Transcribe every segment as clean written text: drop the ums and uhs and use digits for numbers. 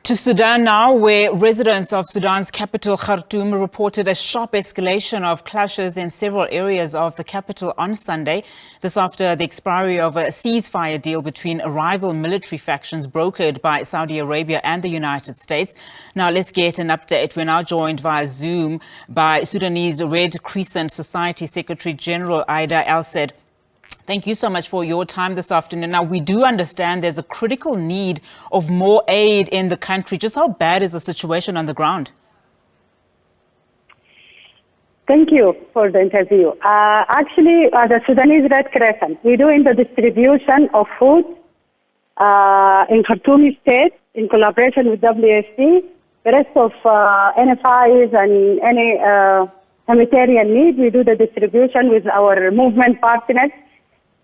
To Sudan now, where residents of Sudan's capital Khartoum reported a sharp escalation of clashes in several areas of the capital on Sunday. This after the expiry of a ceasefire deal between rival military factions brokered by Saudi Arabia and the United States. Now let's get an update. We're now joined via Zoom by Sudanese Red Crescent Society Secretary General Aida Elsaid. Thank you so much for your time this afternoon. Now, we do understand there's a critical need of more aid in the country. Just how bad is the situation on the ground? Thank you for the interview. Actually, the Sudanese Red Crescent, we're doing the distribution of food in Khartoum state in collaboration with WFP. The rest of NFIs and any humanitarian need, we do the distribution with our movement partners.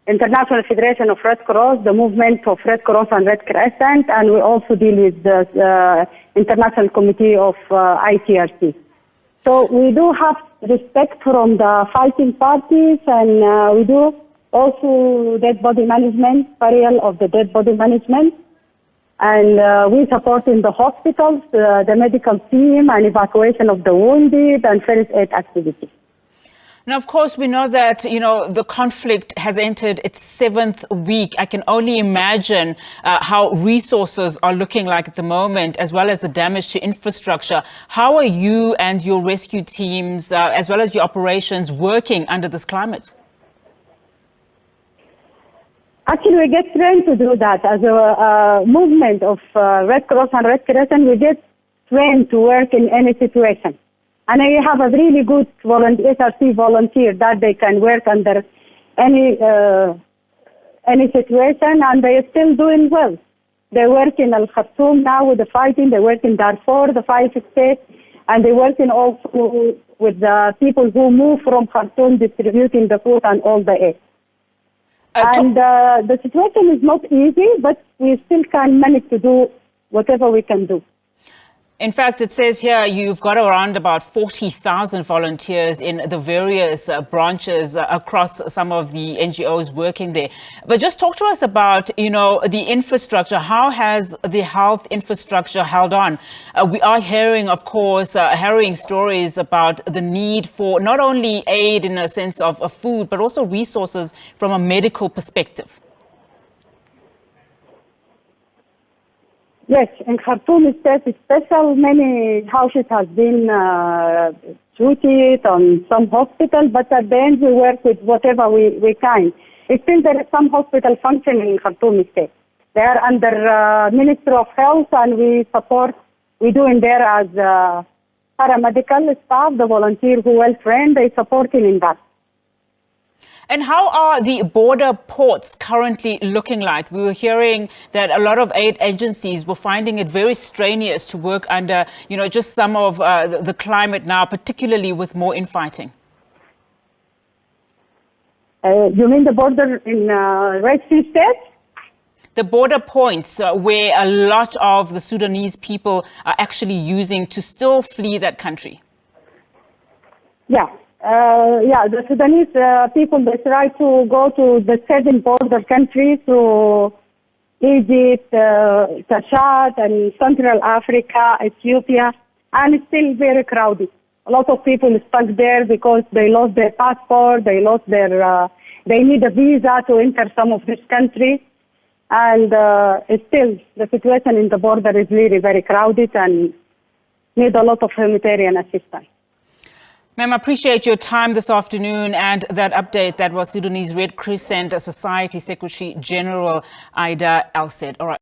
International Federation of Red Cross, the movement of Red Cross and Red Crescent, and we also deal with the International Committee of ICRC. So we do have respect from the fighting parties, and we do also dead body management, burial of the dead body management, and we support in the hospitals, the medical team, and evacuation of the wounded and first aid activities. Now, of course, we know that, the conflict has entered its 7th week. I can only imagine how resources are looking like at the moment, as well as the damage to infrastructure. How are you and your rescue teams, as well as your operations, working under this climate? Actually, we get trained to do that. As a movement of Red Cross and Red Crescent, we get trained to work in any situation. And I have a really good SRC volunteer that they can work under any situation, and they are still doing well. They work in Khartoum now with the fighting. They work in Darfur, the 5 states, and they work in also with the people who move from Khartoum, distributing the food and all the aid. And the situation is not easy, but we still can manage to do whatever we can do. In fact, it says here you've got around about 40,000 volunteers in the various branches across some of the NGOs working there. But just talk to us about, the infrastructure. How has the health infrastructure held on? We are hearing, of course, harrowing stories about the need for not only aid in a sense of food, but also resources from a medical perspective. Yes, in Khartoum state, especially many houses have been shooted on some hospital, but at the end we work with whatever we can. Still there is some hospital functioning in Khartoum state. They are under Ministry of Health, and we do in there as paramedical staff, the volunteer who well trained, they supporting in that. And how are the border ports currently looking like? We were hearing that a lot of aid agencies were finding it very strenuous to work under, just some of the climate now, particularly with more infighting. You mean the border in Red Sea State? The border points where a lot of the Sudanese people are actually using to still flee that country. Yeah. The Sudanese people, they try to go to the 7 border countries, to Egypt, Chad, and Central Africa, Ethiopia, and it's still very crowded. A lot of people stuck there because they lost their passport, they need a visa to enter some of these countries, and still the situation in the border is really very crowded and need a lot of humanitarian assistance. Ma'am, I appreciate your time this afternoon and that update. That was Sudanese Red Crescent Society Secretary General Aida Elsaid. All right.